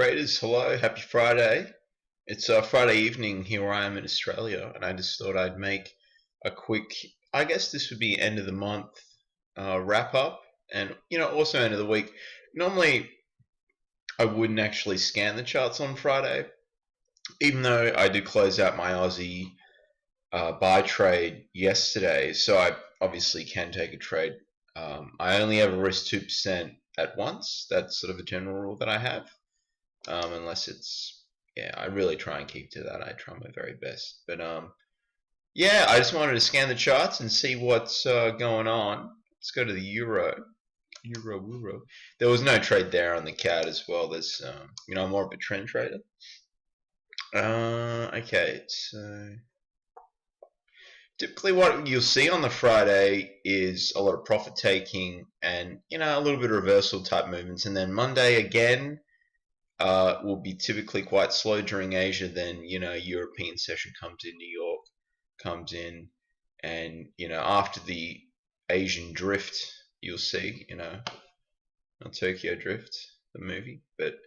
traders, hello, happy Friday. It's Friday evening here where I am in Australia, and I just thought I'd make a quick, I guess this would be end of the month wrap up, and also end of the week. Normally I wouldn't actually scan the charts on Friday, even though I did close out my Aussie buy trade yesterday, so I obviously can take a trade. I only ever risk 2% at once. That's sort of a general rule that I have. Unless it's, I really try and keep to that. I try my very best. But yeah, I just wanted to scan the charts and see what's going on. Let's go to the euro. Euro. There was no trade there on the CAD as well. There's, I'm more of a trend trader. Okay, so typically what you'll see on the Friday is a lot of profit taking and, a little bit of reversal type movements. And then Monday again, will be typically quite slow during Asia. Then European session comes in, New York comes in, and after the Asian drift, you'll see not Tokyo Drift, the movie, but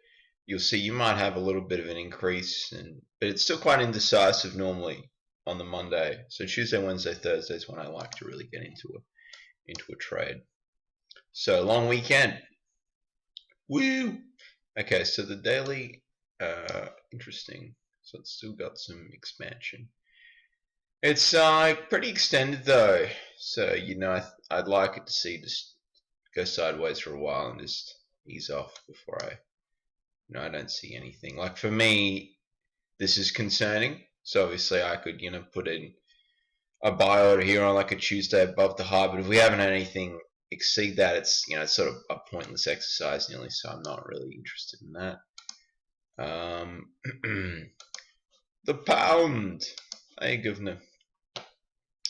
you'll see you might have a little bit of an increase, but it's still quite indecisive normally on the Monday. So Tuesday, Wednesday, Thursday is when I like to really get into a trade. So long weekend, woo! Okay, so the daily, interesting. So it's still got some expansion. It's pretty extended though. So I'd like it to see just go sideways for a while and just ease off before I don't see anything. Like for me, this is concerning. So obviously I could put in a buy order here on like a Tuesday above the high, but if we haven't had anything exceed that, it's it's sort of a pointless exercise nearly, so I'm not really interested in that. The pound, hey governor.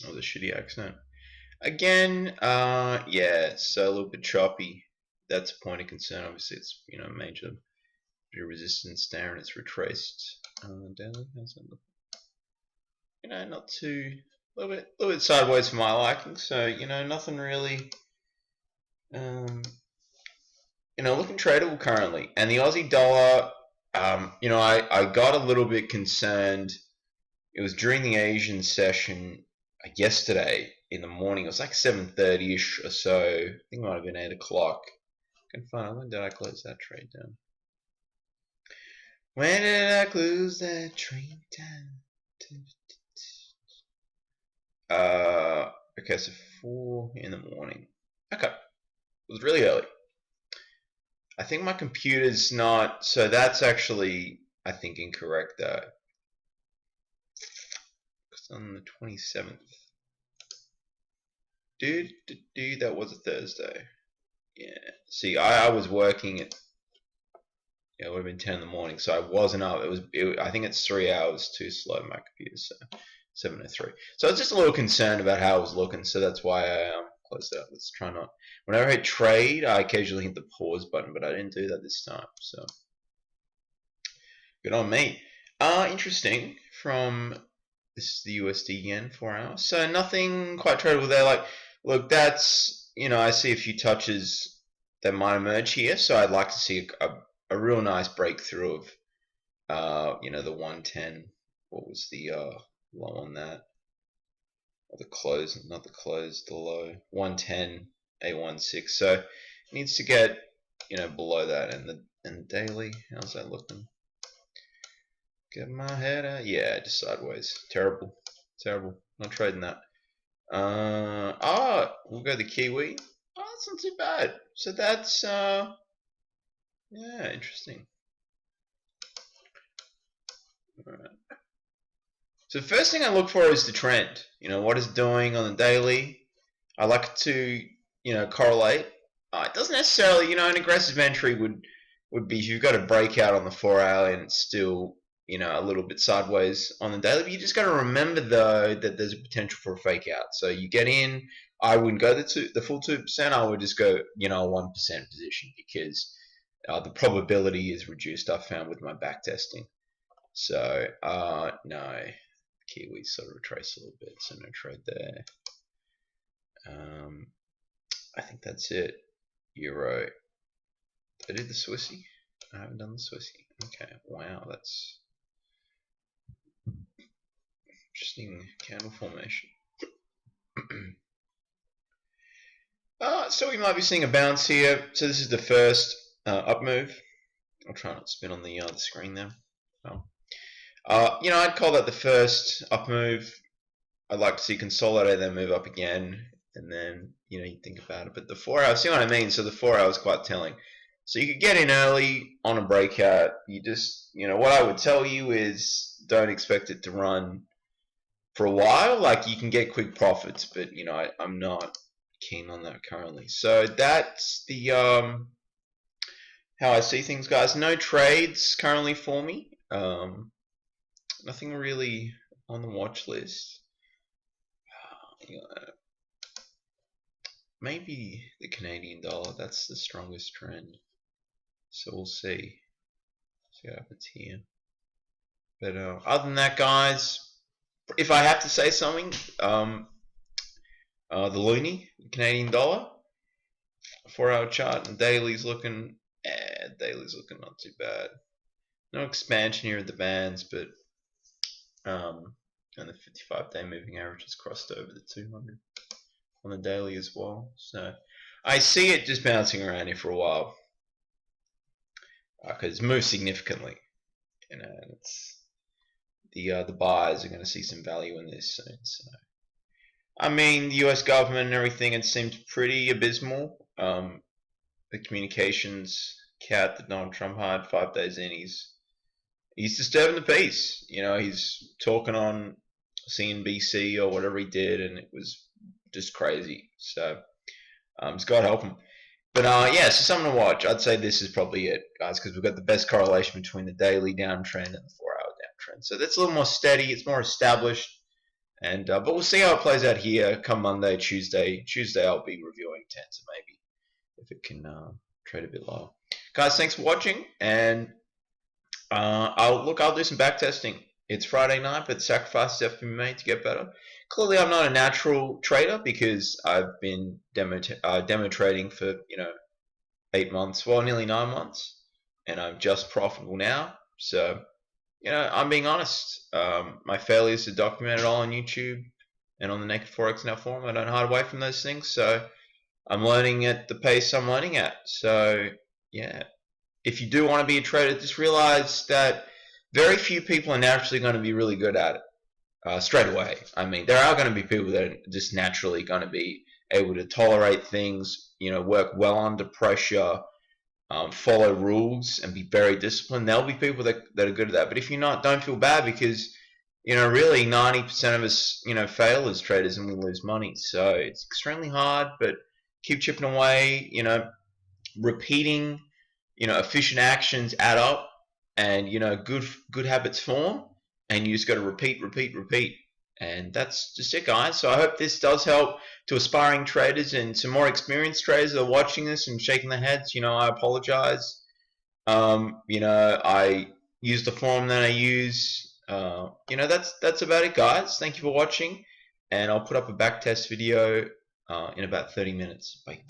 Oh, the shitty accent again. Yeah, so a little bit choppy. That's a point of concern. Obviously it's major resistance there and it's retraced. Daily, how's that look? Not too, a little bit sideways for my liking, so nothing really looking tradable currently. And the Aussie dollar, I got a little bit concerned. It was during the Asian session yesterday in the morning. It was like 7:30ish or so. I think it might have been 8 o'clock. I can find, when did I close that trade down? When did I close that trade down? Okay, so 4 in the morning. Okay, it was really early. I think my computer's not, so that's actually, I think, incorrect though. It's on the 27th. Dude, that was a Thursday. Yeah, see, I was working at, it would have been 10 in the morning, so I wasn't up. I think it's 3 hours too slow, my computer, so 7:03. So I was just a little concerned about how it was looking, so that's why I closed it out. Let's try not. Whenever I trade, I occasionally hit the pause button, but I didn't do that this time. So good on me. Interesting. From this is the USD yen 4 hours. So nothing quite tradable there. Like, look, that's I see a few touches that might emerge here. So I'd like to see a real nice breakthrough of the 110. What was the low on that? Or the close, not the close, the low. 110, A16. So it needs to get below that. And the daily, how's that looking? Get my head out. Yeah, just sideways. Terrible. Not trading that. We'll go the Kiwi. Oh, that's not too bad. So that's yeah, interesting. Alright. So the first thing I look for is the trend. What is it doing on the daily? I like it to, correlate. It doesn't necessarily, an aggressive entry would be if you've got a breakout on the 4 hour and it's still, a little bit sideways on the daily. But you just got to remember though that there's a potential for a fake out. So you get in. I wouldn't go the full 2%. I would just go, a 1% position because the probability is reduced. I found with my back testing. So no, Kiwi sort of retrace a little bit, so no trade there. I think that's it. Euro. Did I do the Swissy? I haven't done the Swissy. Okay, wow, that's interesting candle formation. So we might be seeing a bounce here. So this is the first up move. I'll try not to spin on the screen there. I'd call that the first up move. I'd like to see consolidate, then move up again, and then you think about it. But the 4 hours, see what I mean? So the 4 hours quite telling. So you could get in early on a breakout. You just, what I would tell you is don't expect it to run for a while. Like you can get quick profits, but I'm not keen on that currently. So that's the how I see things, guys. No trades currently for me. Nothing really on the watch list. Maybe the Canadian dollar. That's the strongest trend. So we'll see. See what happens here. But other than that, guys, if I have to say something, the loonie, the Canadian dollar, 4 hour chart, and daily's looking not too bad. No expansion here at the bands, but and the 55-day moving average has crossed over the 200 on the daily as well. So I see it just bouncing around here for a while because it's moved significantly. It's the buyers are going to see some value in this soon. So I mean, the U.S. government and everything, it seems pretty abysmal. The communications cat that Donald Trump hired 5 days in, he's disturbing the peace. He's talking on CNBC or whatever he did, and it was just crazy. So, God help him. But yeah, so something to watch. I'd say this is probably it, guys, because we've got the best correlation between the daily downtrend and the 4 hour downtrend. So that's a little more steady. It's more established. And but we'll see how it plays out here come Monday, Tuesday. Tuesday I'll be reviewing 10, so maybe if it can trade a bit lower. Guys, thanks for watching, and I'll do some back testing. It's Friday night, but sacrifices have to be made to get better. Clearly, I'm not a natural trader because I've been demo trading for 8 months, well, nearly 9 months, and I'm just profitable now. So, I'm being honest. My failures are documented all on YouTube and on the Naked Forex Now forum. I don't hide away from those things. So, I'm learning at the pace I'm learning at. So, yeah. If you do want to be a trader, just realize that very few people are naturally going to be really good at it straight away. I mean, there are going to be people that are just naturally going to be able to tolerate things, work well under pressure, follow rules, and be very disciplined. There'll be people that are good at that. But if you're not, don't feel bad because, really 90% of us, fail as traders and we lose money. So it's extremely hard, but keep chipping away, repeating, efficient actions add up, and good habits form, and you just got to repeat, and that's just it, guys. So I hope this does help to aspiring traders and some more experienced traders that are watching this and shaking their heads. I apologize. I use the forum that I use. That's about it, guys. Thank you for watching, and I'll put up a backtest video in about 30 minutes. Bye.